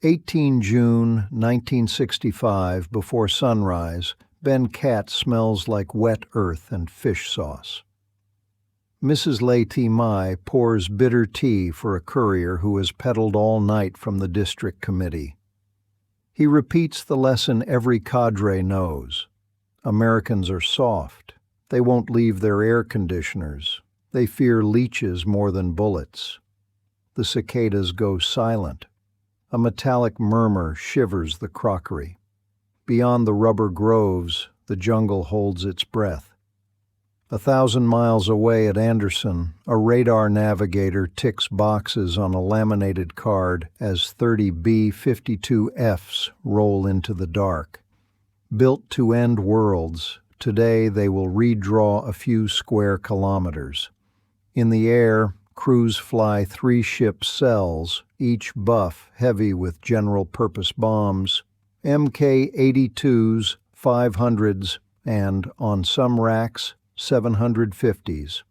18 June 1965, before sunrise, Ben Cat smells like wet earth and fish sauce. Mrs. Lei Ti Mai pours bitter tea for a courier who has peddled all night from the district committee. He repeats the lesson every cadre knows. Americans are soft. They won't leave their air conditioners. They fear leeches more than bullets. The cicadas go silent. A metallic murmur shivers the crockery. Beyond the rubber groves, the jungle holds its breath. 1,000 miles away at Anderson, a radar navigator ticks boxes on a laminated card as 30 B-52s roll into the dark. Built to end worlds, today they will redraw a few square kilometers. In the air, crews fly 3 ship cells, each buff, heavy with general-purpose bombs, Mk-82s, 500s, and, on some racks, 750s.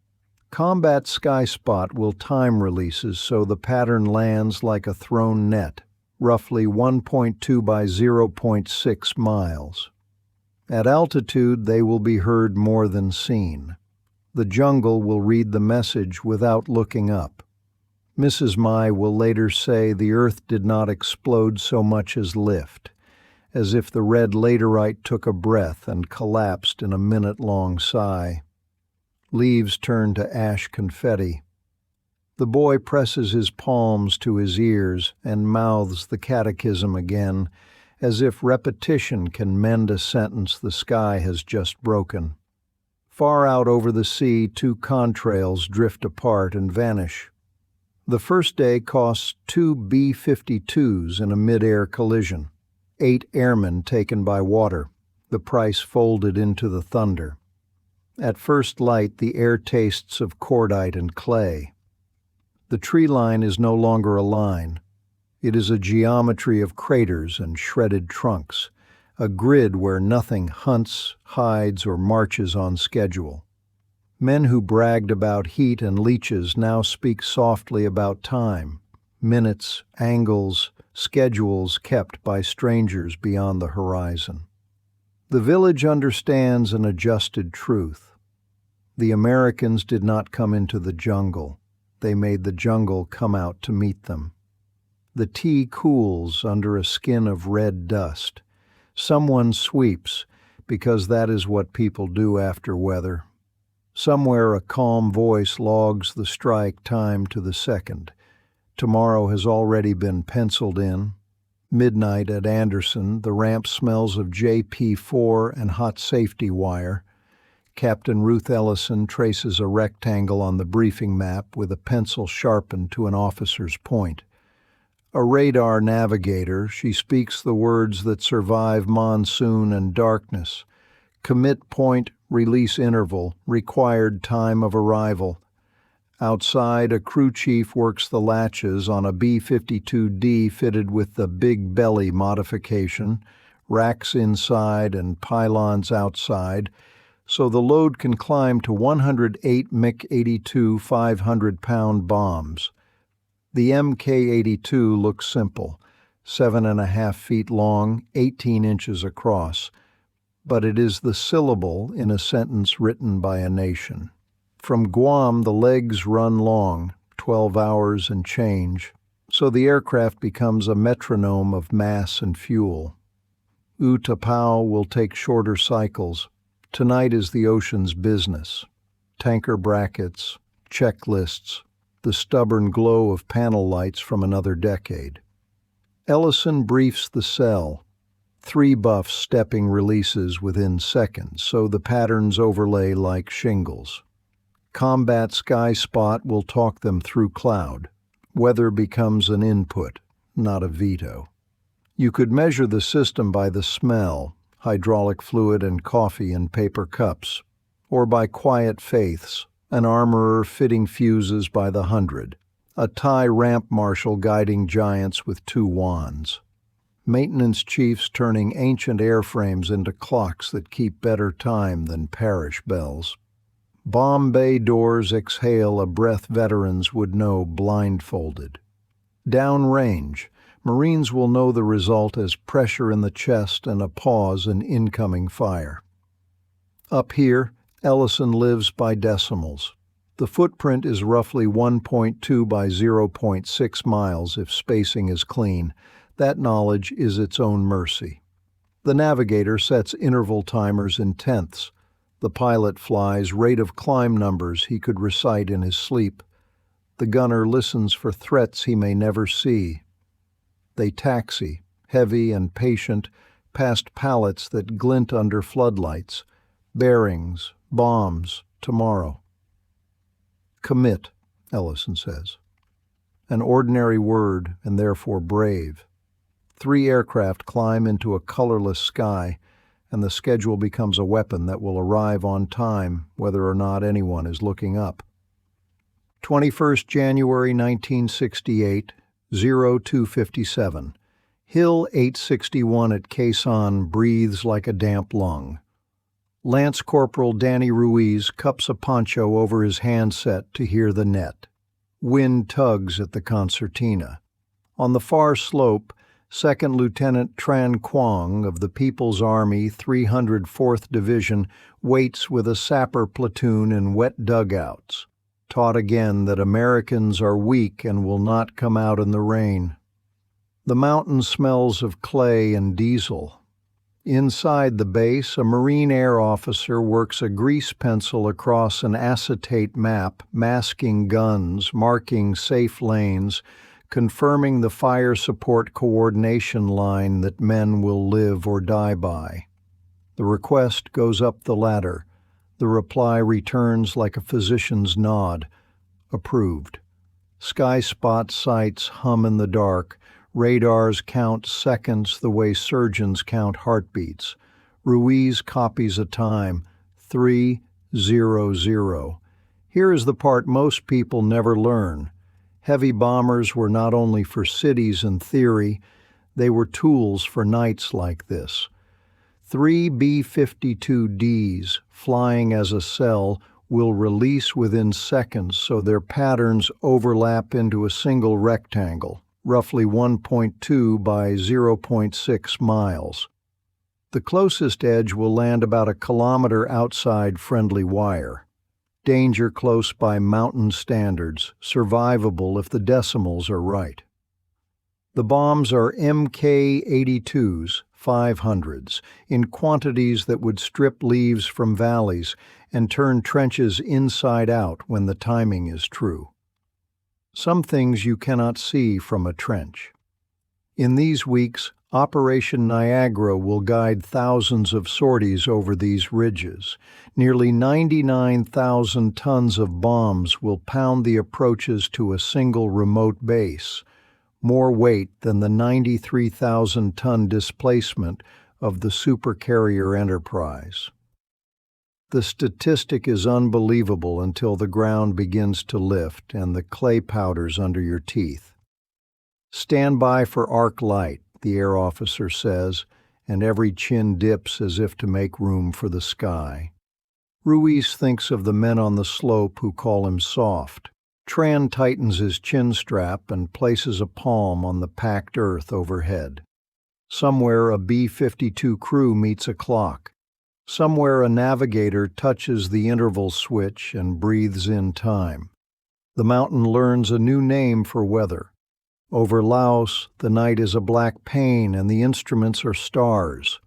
Combat Sky Spot will time releases so the pattern lands like a thrown net, roughly 1.2 by 0.6 miles. At altitude, they will be heard more than seen. The jungle will read the message without looking up. Mrs. Mai will later say the earth did not explode so much as lift, as if the red laterite took a breath and collapsed in a minute-long sigh. Leaves turn to ash confetti. The boy presses his palms to his ears and mouths the catechism again, as if repetition can mend a sentence the sky has just broken. Far out over the sea, 2 contrails drift apart and vanish. The first day costs 2 B-52s in a mid-air collision. 8 airmen taken by water, the price folded into the thunder. At first light, the air tastes of cordite and clay. The tree line is no longer a line. It is a geometry of craters and shredded trunks, a grid where nothing hunts, hides, or marches on schedule. Men who bragged about heat and leeches now speak softly about time, minutes, angles, schedules kept by strangers beyond the horizon. The village understands an adjusted truth. The Americans did not come into the jungle. They made the jungle come out to meet them. The tea cools under a skin of red dust. Someone sweeps, because that is what people do after weather. Somewhere a calm voice logs the strike time to the second. Tomorrow has already been penciled in. Midnight at Anderson, the ramp smells of JP4 and hot safety wire. Captain Ruth Ellison traces a rectangle on the briefing map with a pencil sharpened to an officer's point. A radar navigator, she speaks the words that survive monsoon and darkness. Commit point, release interval, required time of arrival. Outside, a crew chief works the latches on a B-52D fitted with the big belly modification, racks inside and pylons outside, so the load can climb to 108 MiG-82 500-pound bombs. The Mk-82 looks simple, 7.5 feet long, 18 inches across, but it is the syllable in a sentence written by a nation. From Guam, the legs run long, 12 hours and change, so the aircraft becomes a metronome of mass and fuel. U-Tapao will take shorter cycles. Tonight is the ocean's business. Tanker brackets, checklists, the stubborn glow of panel lights from another decade. Ellison briefs the cell. 3 buffs stepping releases within seconds, so the patterns overlay like shingles. Combat Sky Spot will talk them through cloud. Weather becomes an input, not a veto. You could measure the system by the smell, hydraulic fluid and coffee in paper cups, or by quiet faiths, an armorer fitting fuses by the 100, a Thai ramp marshal guiding giants with 2 wands. Maintenance chiefs turning ancient airframes into clocks that keep better time than parish bells. Bomb bay doors exhale a breath veterans would know blindfolded. Downrange, Marines will know the result as pressure in the chest and a pause in incoming fire. Up here, Ellison lives by decimals. The footprint is roughly 1.2 by 0.6 miles if spacing is clean. That knowledge is its own mercy. The navigator sets interval timers in tenths. The pilot flies rate of climb numbers he could recite in his sleep. The gunner listens for threats he may never see. They taxi, heavy and patient, past pallets that glint under floodlights. Bearings, bombs, tomorrow. Commit, Ellison says. An ordinary word and therefore brave. 3 aircraft climb into a colorless sky, and the schedule becomes a weapon that will arrive on time whether or not anyone is looking up. 21st January 1968, 0257. Hill 861 at Quezon breathes like a damp lung. Lance Corporal Danny Ruiz cups a poncho over his handset to hear the net. Wind tugs at the concertina. On the far slope, 2nd Lieutenant Tran Quang of the People's Army 304th Division waits with a sapper platoon in wet dugouts, taught again that Americans are weak and will not come out in the rain. The mountain smells of clay and diesel. Inside the base, a Marine Air officer works a grease pencil across an acetate map, masking guns, marking safe lanes, confirming the fire support coordination line that men will live or die by. The request goes up the ladder. The reply returns like a physician's nod. Approved. Sky spot sights hum in the dark. Radars count seconds the way surgeons count heartbeats. Ruiz copies a time, 3:00. Here is the part most people never learn. Heavy bombers were not only for cities in theory, they were tools for nights like this. 3 B-52Ds, flying as a cell, will release within seconds so their patterns overlap into a single rectangle, roughly 1.2 by 0.6 miles. The closest edge will land about a kilometer outside friendly wire. Danger close by mountain standards, survivable if the decimals are right. The bombs are Mk-82s, 500s, in quantities that would strip leaves from valleys and turn trenches inside out when the timing is true. Some things you cannot see from a trench. In these weeks, Operation Niagara will guide thousands of sorties over these ridges. Nearly 99,000 tons of bombs will pound the approaches to a single remote base, more weight than the 93,000-ton displacement of the supercarrier Enterprise. The statistic is unbelievable until the ground begins to lift and the clay powders under your teeth. Stand by for arc light, the air officer says, and every chin dips as if to make room for the sky. Ruiz thinks of the men on the slope who call him soft. Tran tightens his chin strap and places a palm on the packed earth overhead. Somewhere a B-52 crew meets a clock. Somewhere a navigator touches the interval switch and breathes in time. The mountain learns a new name for weather. Over Laos, the night is a black pane and the instruments are stars.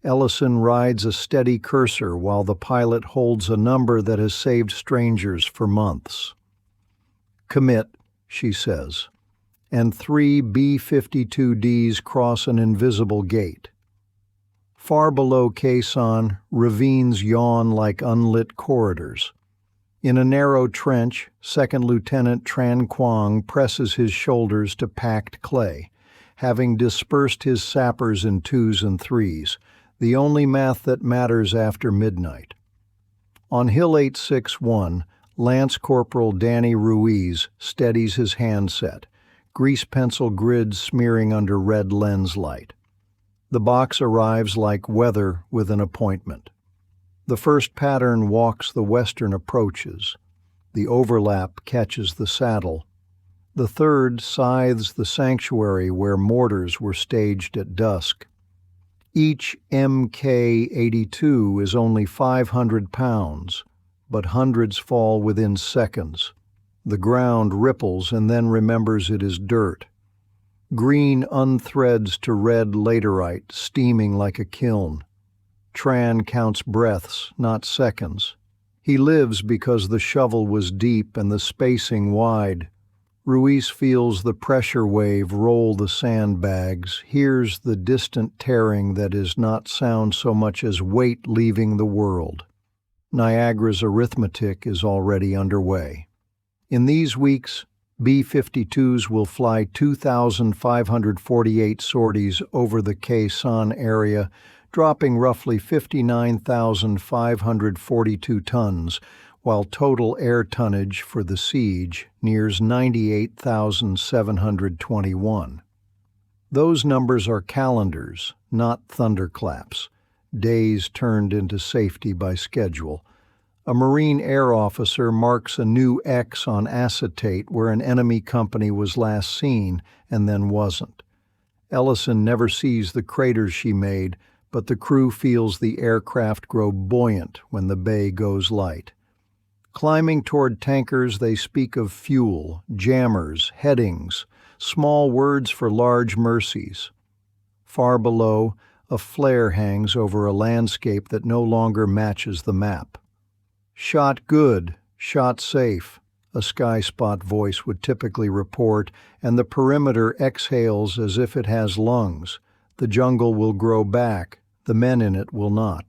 Ellison rides a steady cursor while the pilot holds a number that has saved strangers for months. Commit, she says, and 3 B-52Ds cross an invisible gate. Far below Quezon, ravines yawn like unlit corridors. In a narrow trench, 2nd Lieutenant Tran Quang presses his shoulders to packed clay, having dispersed his sappers in 2s and 3s, the only math that matters after midnight. On Hill 861, Lance Corporal Danny Ruiz steadies his handset, grease pencil grids smearing under red lens light. The box arrives like weather with an appointment. The first pattern walks the western approaches. The overlap catches the saddle. The third scythes the sanctuary where mortars were staged at dusk. Each Mk-82 is only 500 pounds, but hundreds fall within seconds. The ground ripples and then remembers it is dirt. Green unthreads to red laterite, steaming like a kiln. Tran counts breaths, not seconds. He lives because the shovel was deep and the spacing wide. Ruiz feels the pressure wave roll the sandbags, hears the distant tearing that is not sound so much as weight leaving the world. Niagara's arithmetic is already underway. In these weeks, B-52s will fly 2,548 sorties over the Khe Sanh area, dropping roughly 59,542 tons, while total air tonnage for the siege nears 98,721. Those numbers are calendars, not thunderclaps, days turned into safety by schedule. A Marine air officer marks a new X on acetate where an enemy company was last seen and then wasn't. Ellison never sees the craters she made, but the crew feels the aircraft grow buoyant when the bay goes light. Climbing toward tankers, they speak of fuel, jammers, headings, small words for large mercies. Far below, a flare hangs over a landscape that no longer matches the map. "Shot good, shot safe," a sky spot voice would typically report, and the perimeter exhales as if it has lungs. The jungle will grow back, the men in it will not.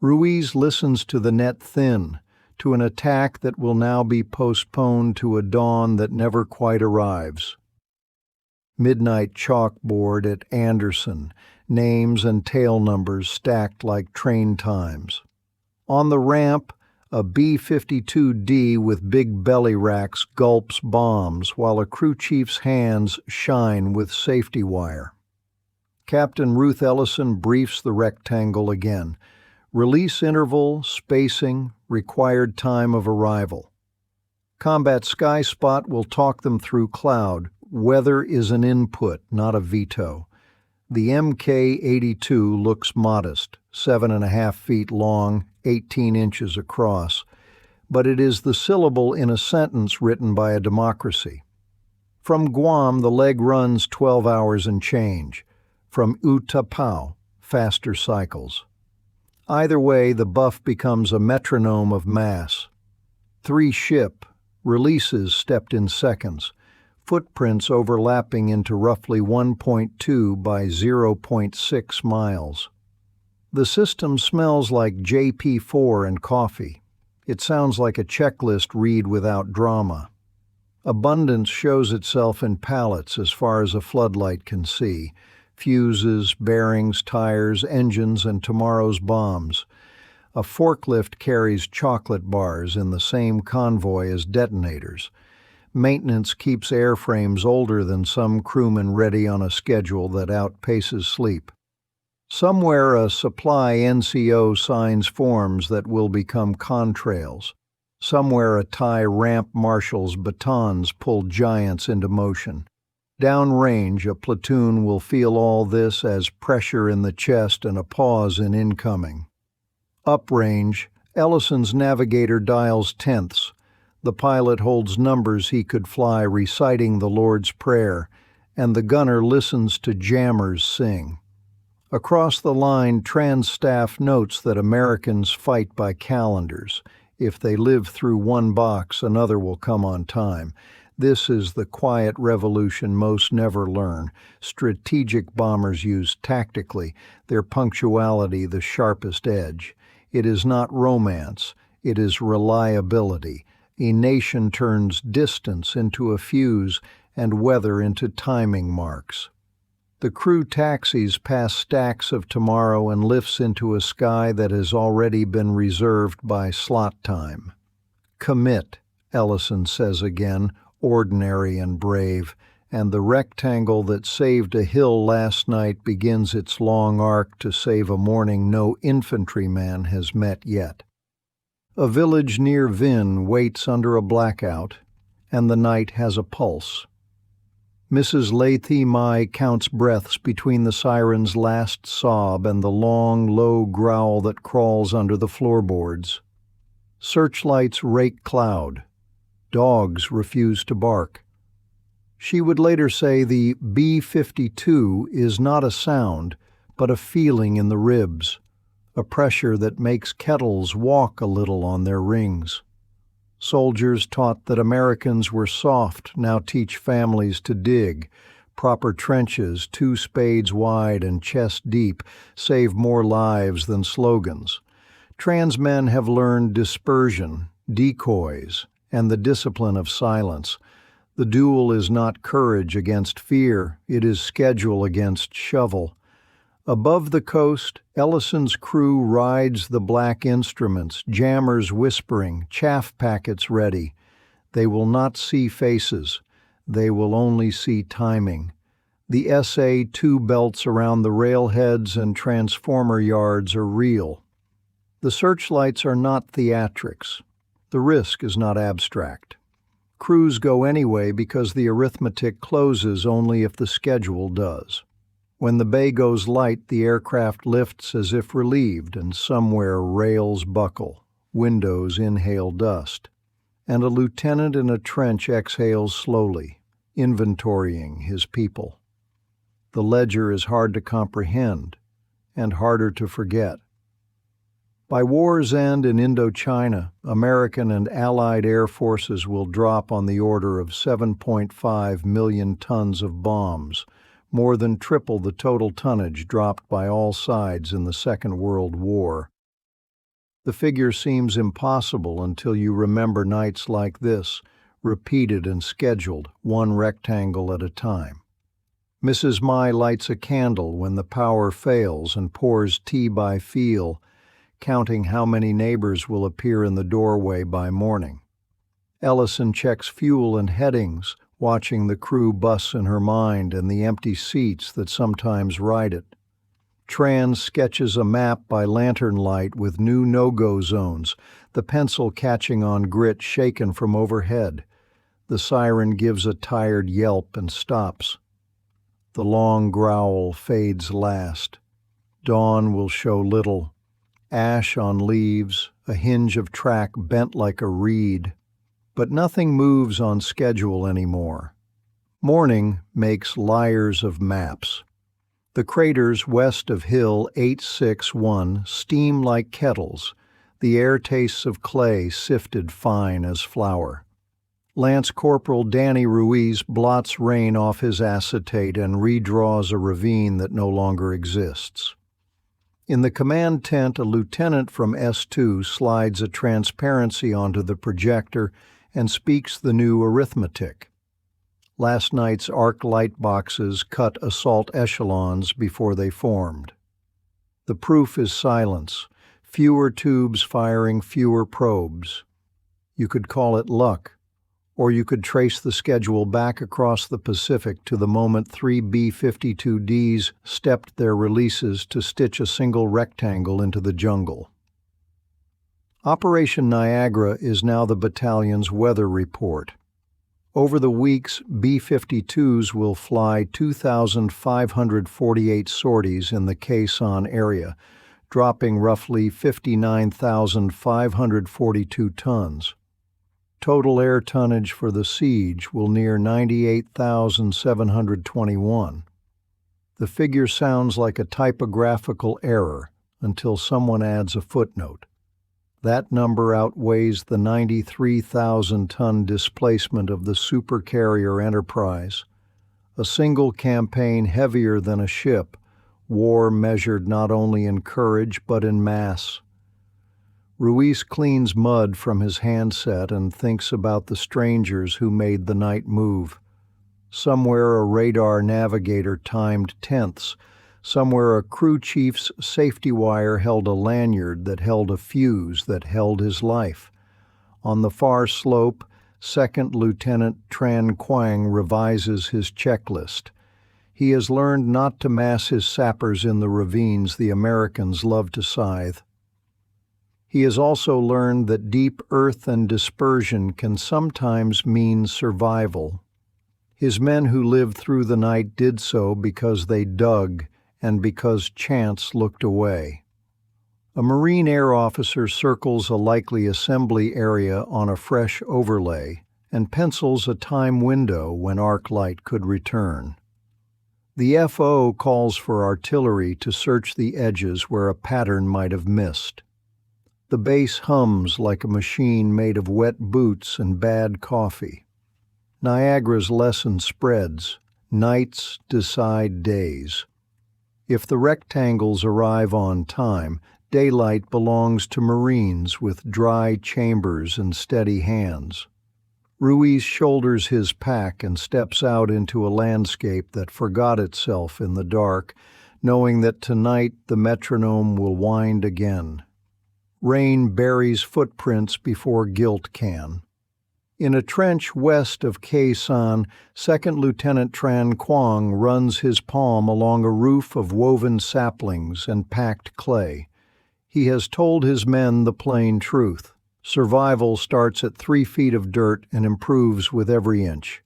Ruiz listens to the net thin, to an attack that will now be postponed to a dawn that never quite arrives. Midnight chalkboard at Anderson, names and tail numbers stacked like train times. On the ramp, a B-52D with big belly racks gulps bombs while a crew chief's hands shine with safety wire. Captain Ruth Ellison briefs the rectangle again. Release interval, spacing, required time of arrival. Combat Sky Spot will talk them through cloud. Weather is an input, not a veto. The Mk-82 looks modest, 7.5 feet long, 18 inches across, but it is the syllable in a sentence written by a democracy. From Guam, the leg runs 12 hours and change. From Utapao, faster cycles. Either way, the buff becomes a metronome of mass. 3 ship, releases stepped in seconds, footprints overlapping into roughly 1.2 by 0.6 miles. The system smells like JP4 and coffee. It sounds like a checklist read without drama. Abundance shows itself in pallets as far as a floodlight can see. Fuses, bearings, tires, engines, and tomorrow's bombs. A forklift carries chocolate bars in the same convoy as detonators. Maintenance keeps airframes older than some crewmen ready on a schedule that outpaces sleep. Somewhere a supply NCO signs forms that will become contrails. Somewhere a Thai ramp marshal's batons pull giants into motion. Downrange, a platoon will feel all this as pressure in the chest and a pause in incoming. Uprange, Ellison's navigator dials tenths. The pilot holds numbers he could fly reciting the Lord's Prayer, and the gunner listens to jammers sing. Across the line, trans staff notes that Americans fight by calendars. If they live through one box, another will come on time. This is the quiet revolution most never learn. Strategic bombers use tactically, their punctuality the sharpest edge. It is not romance, it is reliability. A nation turns distance into a fuse and weather into timing marks. The crew taxis past stacks of tomorrow and lifts into a sky that has already been reserved by slot time. Commit, Ellison says again, ordinary and brave, and the rectangle that saved a hill last night begins its long arc to save a morning no infantryman has met yet. A village near Vinh waits under a blackout, and the night has a pulse. Mrs. Lethe Mai counts breaths between the siren's last sob and the long, low growl that crawls under the floorboards. Searchlights rake cloud. Dogs refuse to bark. She would later say the B-52 is not a sound, but a feeling in the ribs, a pressure that makes kettles walk a little on their rings. Soldiers taught that Americans were soft now teach families to dig. Proper trenches, 2 spades wide and chest deep, save more lives than slogans. Trans men have learned dispersion, decoys, and the discipline of silence. The duel is not courage against fear, it is schedule against shovel. Above the coast, Ellison's crew rides the black instruments, jammers whispering, chaff packets ready. They will not see faces. They will only see timing. The SA-2 belts around the railheads and transformer yards are real. The searchlights are not theatrics. The risk is not abstract. Crews go anyway because the arithmetic closes only if the schedule does. When the bay goes light, the aircraft lifts as if relieved, and somewhere rails buckle, windows inhale dust, and a lieutenant in a trench exhales slowly, inventorying his people. The ledger is hard to comprehend and harder to forget. By war's end in Indochina, American and Allied air forces will drop on the order of 7.5 million tons of bombs, more than triple the total tonnage dropped by all sides in the Second World War. The figure seems impossible until you remember nights like this, repeated and scheduled, one rectangle at a time. Mrs. Mai lights a candle when the power fails and pours tea by feel, counting how many neighbors will appear in the doorway by morning. Ellison checks fuel and headings, watching the crew bus in her mind and the empty seats that sometimes ride it. Tran sketches a map by lantern light with new no-go zones, the pencil catching on grit shaken from overhead. The siren gives a tired yelp and stops. The long growl fades last. Dawn will show little. Ash on leaves, a hinge of track bent like a reed. But nothing moves on schedule anymore. Morning makes liars of maps. The craters west of Hill 861 steam like kettles. The air tastes of clay sifted fine as flour. Lance Corporal Danny Ruiz blots rain off his acetate and redraws a ravine that no longer exists. In the command tent, a lieutenant from S2 slides a transparency onto the projector and speaks the new arithmetic. Last night's arc light boxes cut assault echelons before they formed. The proof is silence, fewer tubes firing fewer probes. You could call it luck, or you could trace the schedule back across the Pacific to the moment 3 B-52Ds stepped their releases to stitch a single rectangle into the jungle. Operation Niagara is now the battalion's weather report. Over the weeks, B-52s will fly 2,548 sorties in the Quezon area, dropping roughly 59,542 tons. Total air tonnage for the siege will near 98,721. The figure sounds like a typographical error until someone adds a footnote. That number outweighs the 93,000-ton displacement of the supercarrier Enterprise. A single campaign heavier than a ship, war measured not only in courage but in mass. Ruiz cleans mud from his handset and thinks about the strangers who made the night move. Somewhere a radar navigator timed tenths. Somewhere a crew chief's safety wire held a lanyard that held a fuse that held his life. On the far slope, Second Lieutenant Tran Quang revises his checklist. He has learned not to mass his sappers in the ravines the Americans love to scythe. He has also learned that deep earth and dispersion can sometimes mean survival. His men who lived through the night did so because they dug and because chance looked away. A Marine air officer circles a likely assembly area on a fresh overlay and pencils a time window when arc light could return. The FO calls for artillery to search the edges where a pattern might have missed. The base hums like a machine made of wet boots and bad coffee. Niagara's lesson spreads. Nights decide days. If the rectangles arrive on time, daylight belongs to Marines with dry chambers and steady hands. Ruiz shoulders his pack and steps out into a landscape that forgot itself in the dark, knowing that tonight the metronome will wind again. Rain buries footprints before guilt can. In a trench west of Khe Sanh, Second Lieutenant Tran Quang runs his palm along a roof of woven saplings and packed clay. He has told his men the plain truth. Survival starts at 3 feet of dirt and improves with every inch.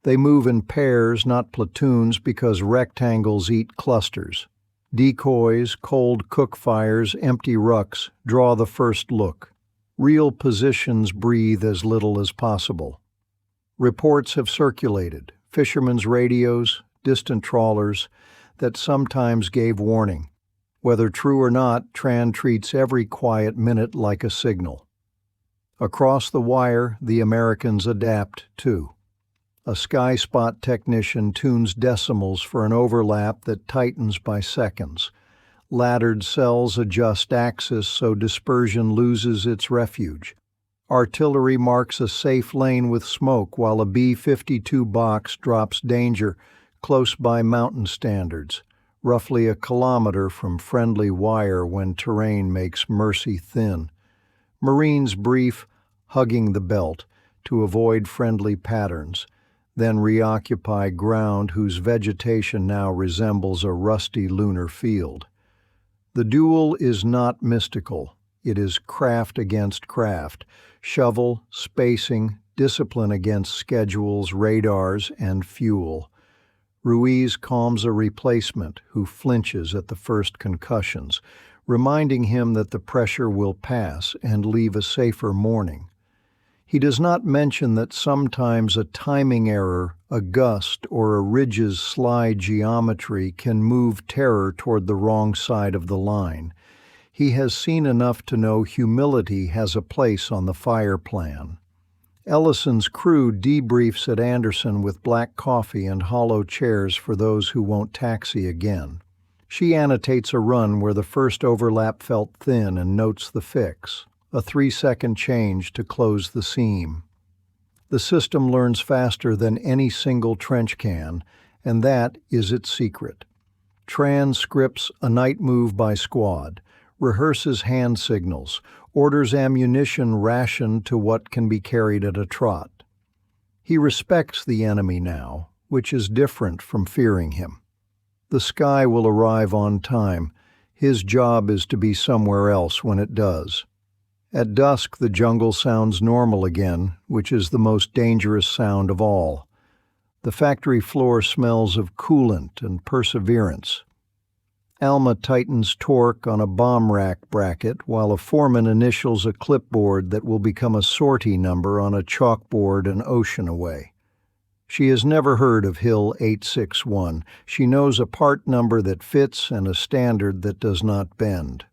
They move in pairs, not platoons, because rectangles eat clusters. Decoys, cold cook fires, empty rucks draw the first look. Real positions breathe as little as possible. Reports have circulated, fishermen's radios, distant trawlers, that sometimes gave warning. Whether true or not, Tran treats every quiet minute like a signal. Across the wire, the Americans adapt, too. A sky spot technician tunes decimals for an overlap that tightens by seconds. Laddered cells adjust axis so dispersion loses its refuge. Artillery marks a safe lane with smoke while a B-52 box drops danger close by mountain standards, roughly a kilometer from friendly wire when terrain makes mercy thin. Marines brief, hugging the belt, to avoid friendly patterns, then reoccupy ground whose vegetation now resembles a rusty lunar field. The duel is not mystical. It is craft against craft, shovel, spacing, discipline against schedules, radars, and fuel. Ruiz calms a replacement who flinches at the first concussions, reminding him that the pressure will pass and leave a safer morning. He does not mention that sometimes a timing error, a gust, or a ridge's sly geometry can move terror toward the wrong side of the line. He has seen enough to know humility has a place on the fire plan. Ellison's crew debriefs at Anderson with black coffee and hollow chairs for those who won't taxi again. She annotates a run where the first overlap felt thin and notes the fix. A 3-second change to close the seam. The system learns faster than any single trench can, and that is its secret. Tran scripts a night move by squad, rehearses hand signals, orders ammunition rationed to what can be carried at a trot. He respects the enemy now, which is different from fearing him. The sky will arrive on time. His job is to be somewhere else when it does. At dusk, the jungle sounds normal again, which is the most dangerous sound of all. The factory floor smells of coolant and perseverance. Alma tightens torque on a bomb rack bracket while a foreman initials a clipboard that will become a sortie number on a chalkboard an ocean away. She has never heard of Hill 861. She knows a part number that fits and a standard that does not bend.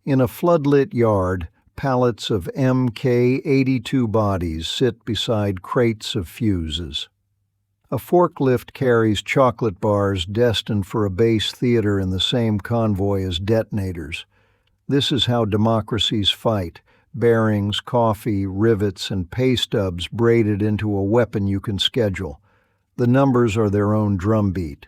In a floodlit yard, pallets of MK-82 bodies sit beside crates of fuses. A forklift carries chocolate bars destined for a base theater in the same convoy as detonators. This is how democracies fight: bearings, coffee, rivets, and pay stubs braided into a weapon you can schedule. The numbers are their own drumbeat.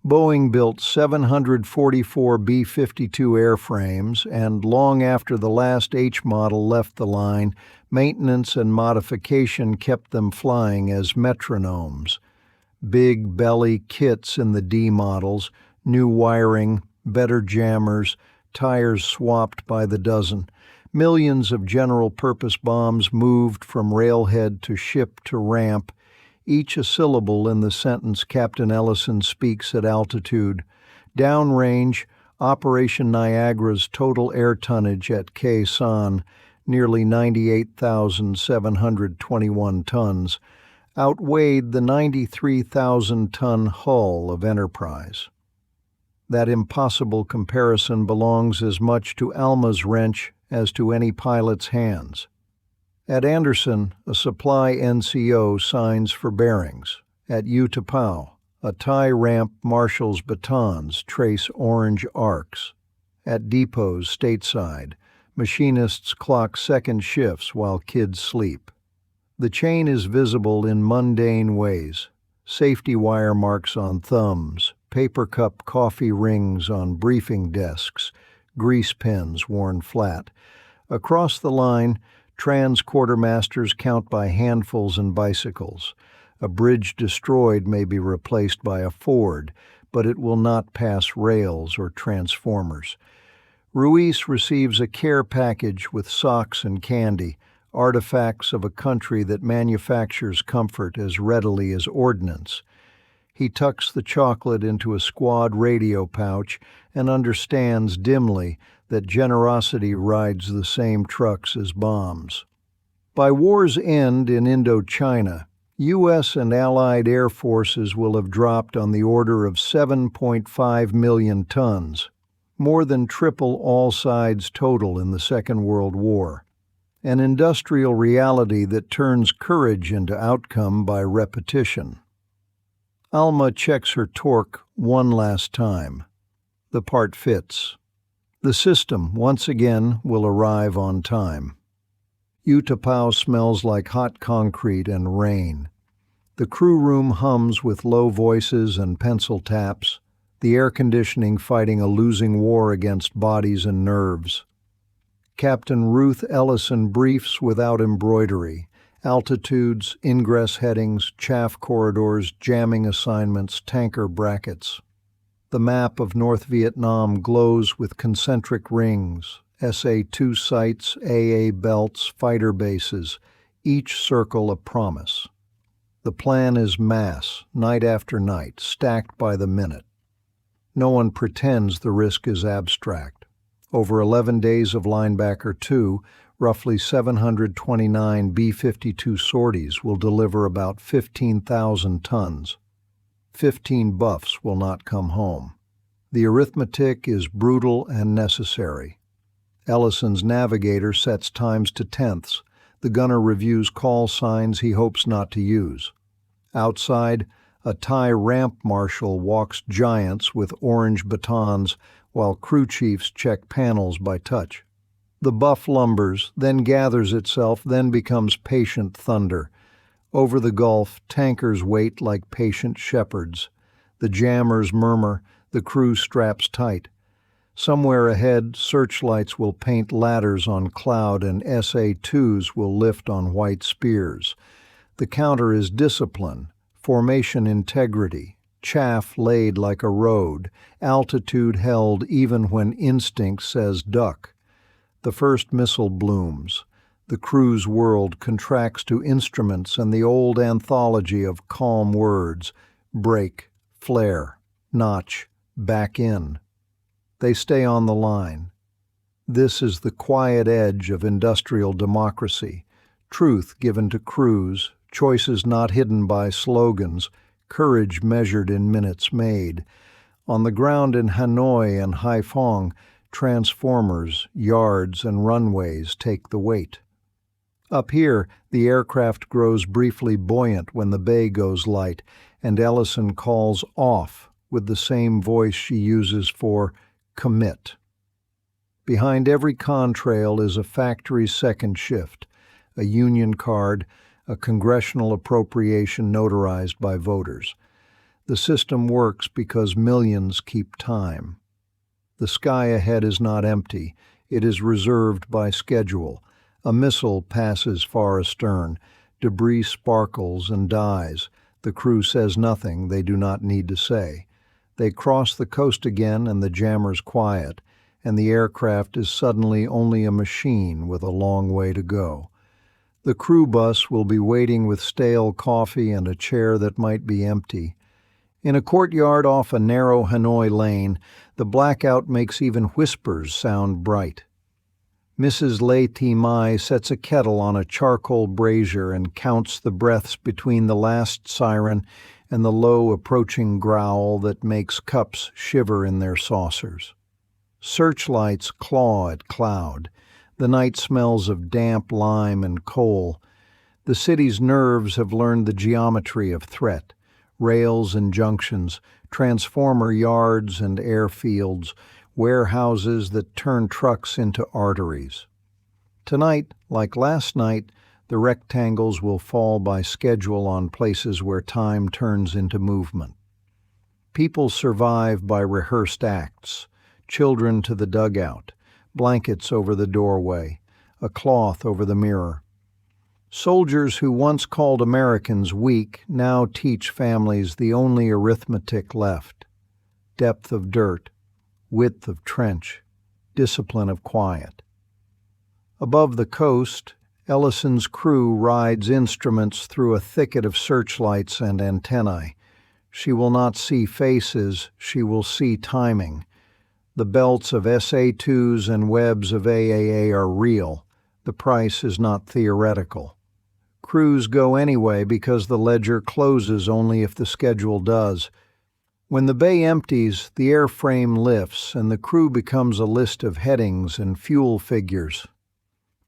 Boeing built 744 B-52 airframes, and long after the last H model left the line, maintenance and modification kept them flying as metronomes. Big belly kits in the D models, new wiring, better jammers, tires swapped by the dozen, millions of general-purpose bombs moved from railhead to ship to ramp, each a syllable in the sentence Captain Ellison speaks at altitude. Downrange, Operation Niagara's total air tonnage at Khe Sanh, nearly 98,721 tons, outweighed the 93,000-ton hull of Enterprise. That impossible comparison belongs as much to Alma's wrench as to any pilot's hands. At Anderson, a supply NCO signs for bearings. At Utapao, a tie ramp marshal's batons trace orange arcs. At depots stateside, machinists clock second shifts while kids sleep. The chain is visible in mundane ways: safety wire marks on thumbs, paper cup coffee rings on briefing desks, grease pens worn flat. Across the line, trans quartermasters count by handfuls and bicycles. A bridge destroyed may be replaced by a ford, but it will not pass rails or transformers. Ruiz receives a care package with socks and candy, artifacts of a country that manufactures comfort as readily as ordnance. He tucks the chocolate into a squad radio pouch and understands dimly that generosity rides the same trucks as bombs. By war's end in Indochina, U.S. and Allied air forces will have dropped on the order of 7.5 million tons, more than triple all sides' total in the Second World War. An industrial reality that turns courage into outcome by repetition. Alma checks her torque one last time. The part fits. The system, once again, will arrive on time. Utapao smells like hot concrete and rain. The crew room hums with low voices and pencil taps, the air conditioning fighting a losing war against bodies and nerves. Captain Ruth Ellison briefs without embroidery: altitudes, ingress headings, chaff corridors, jamming assignments, tanker brackets. The map of North Vietnam glows with concentric rings, SA-2 sites, AA belts, fighter bases, each circle a promise. The plan is mass, night after night, stacked by the minute. No one pretends the risk is abstract. Over 11 days of Linebacker 2, roughly 729 B-52 sorties will deliver about 15,000 tons. 15 buffs will not come home. The arithmetic is brutal and necessary. Ellison's navigator sets times to tenths. The gunner reviews call signs he hopes not to use. Outside, a Thai ramp marshal walks giants with orange batons while crew chiefs check panels by touch. The buff lumbers, then gathers itself, then becomes patient thunder. Over the Gulf, tankers wait like patient shepherds. The jammers murmur, the crew straps tight. Somewhere ahead, searchlights will paint ladders on cloud and SA-2s will lift on white spears. The counter is discipline, formation integrity, chaff laid like a road, altitude held even when instinct says duck. The first missile blooms. The crew's world contracts to instruments and the old anthology of calm words: break, flare, notch, back in. They stay on the line. This is the quiet edge of industrial democracy, truth given to crews, choices not hidden by slogans, courage measured in minutes made. On the ground in Hanoi and Haiphong, transformers, yards, and runways take the weight. Up here, the aircraft grows briefly buoyant when the bay goes light, and Ellison calls off with the same voice she uses for commit. Behind every contrail is a factory second shift, a union card, a congressional appropriation notarized by voters. The system works because millions keep time. The sky ahead is not empty. It is reserved by schedule. A missile passes far astern. Debris sparkles and dies. The crew says nothing they do not need to say. They cross the coast again and the jammers quiet, and the aircraft is suddenly only a machine with a long way to go. The crew bus will be waiting with stale coffee and a chair that might be empty. In a courtyard off a narrow Hanoi lane, the blackout makes even whispers sound bright. Mrs. Lei Ti Mai sets a kettle on a charcoal brazier and counts the breaths between the last siren and the low approaching growl that makes cups shiver in their saucers. Searchlights claw at cloud. The night smells of damp lime and coal. The city's nerves have learned the geometry of threat. Rails and junctions, transformer yards and airfields, warehouses that turn trucks into arteries. Tonight, like last night, the rectangles will fall by schedule on places where time turns into movement. People survive by rehearsed acts, children to the dugout, blankets over the doorway, a cloth over the mirror. Soldiers who once called Americans weak now teach families the only arithmetic left: depth of dirt, width of trench, discipline of quiet. Above the coast, Ellison's crew rides instruments through a thicket of searchlights and antennae. She will not see faces, she will see timing. The belts of SA-2s and webs of AAA are real. The price is not theoretical. Crews go anyway because the ledger closes only if the schedule does. When the bay empties, the airframe lifts and the crew becomes a list of headings and fuel figures.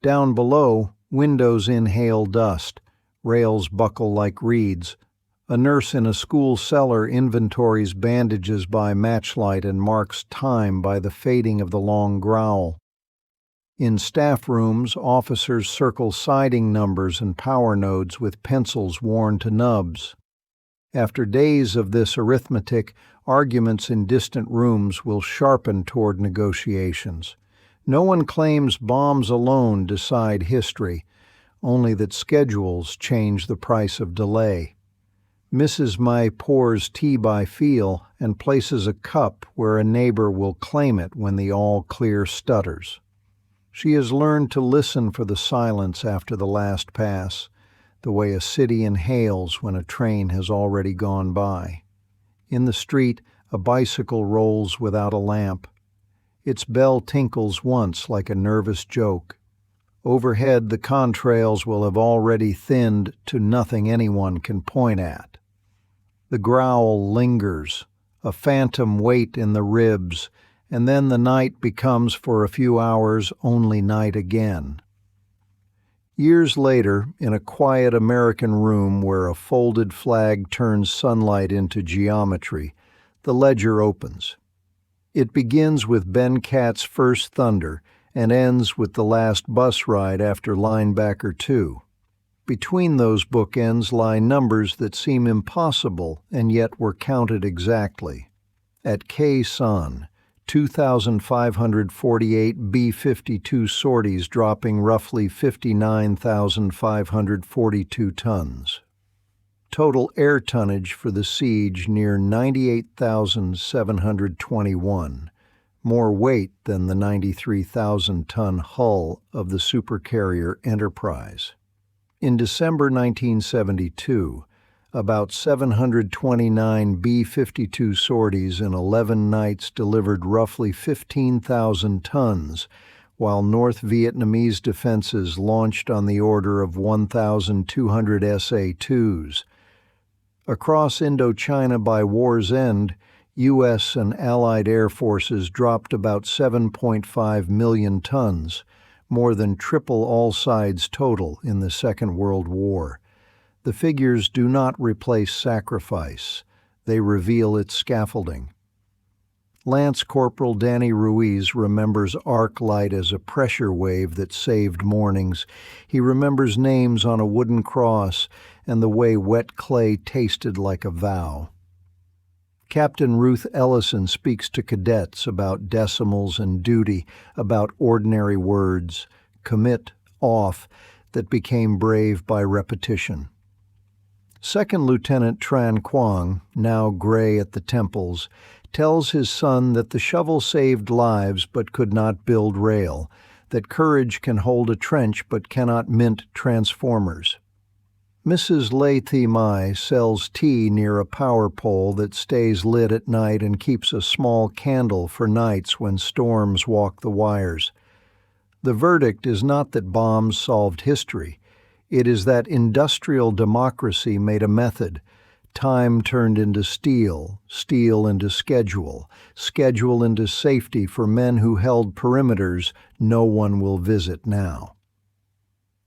Down below, windows inhale dust, rails buckle like reeds. A nurse in a school cellar inventories bandages by matchlight and marks time by the fading of the long growl. In staff rooms, officers circle siding numbers and power nodes with pencils worn to nubs. After days of this arithmetic, arguments in distant rooms will sharpen toward negotiations. No one claims bombs alone decide history, only that schedules change the price of delay. Mrs. Mai pours tea by feel and places a cup where a neighbor will claim it when the all-clear stutters. She has learned to listen for the silence after the last pass, the way a city inhales when a train has already gone by. In the street, a bicycle rolls without a lamp. Its bell tinkles once like a nervous joke. Overhead, the contrails will have already thinned to nothing anyone can point at. The growl lingers, a phantom weight in the ribs, and then the night becomes for a few hours only night again. Years later, in a quiet American room where a folded flag turns sunlight into geometry, the ledger opens. It begins with Ben Catt's first thunder and ends with the last bus ride after Linebacker 2. Between those bookends lie numbers that seem impossible and yet were counted exactly. At Khe Sanh, 2,548 B-52 sorties dropping roughly 59,542 tons. Total air tonnage for the siege near 98,721, more weight than the 93,000-ton hull of the supercarrier Enterprise. In December 1972, about 729 B-52 sorties in 11 nights delivered roughly 15,000 tons, while North Vietnamese defenses launched on the order of 1,200 SA-2s. Across Indochina by war's end, U.S. and Allied air forces dropped about 7.5 million tons, more than triple all sides total in the Second World War. The figures do not replace sacrifice. They reveal its scaffolding. Lance Corporal Danny Ruiz remembers arc light as a pressure wave that saved mornings. He remembers names on a wooden cross and the way wet clay tasted like a vow. Captain Ruth Ellison speaks to cadets about decimals and duty, about ordinary words, commit, off, that became brave by repetition. Second Lieutenant Tran Quang, now gray at the temples, tells his son that the shovel saved lives but could not build rail, that courage can hold a trench but cannot mint transformers. Mrs. Lethe Mai sells tea near a power pole that stays lit at night and keeps a small candle for nights when storms walk the wires. The verdict is not that bombs solved history. It is that industrial democracy made a method. Time turned into steel, steel into schedule, schedule into safety for men who held perimeters no one will visit now.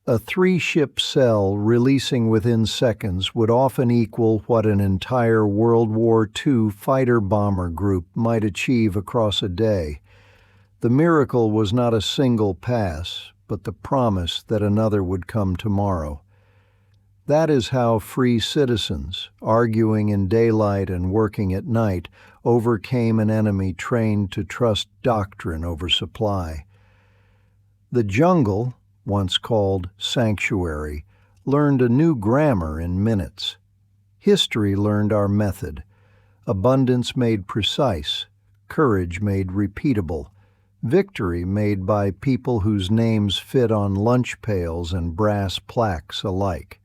A 3-ship cell releasing within seconds would often equal what an entire World War II fighter-bomber group might achieve across a day. The miracle was not a single pass, but the promise that another would come tomorrow. That is how free citizens, arguing in daylight and working at night, overcame an enemy trained to trust doctrine over supply. The jungle, once called sanctuary, learned a new grammar in minutes. History learned our method. Abundance made precise, courage made repeatable, victory made by people whose names fit on lunch pails and brass plaques alike.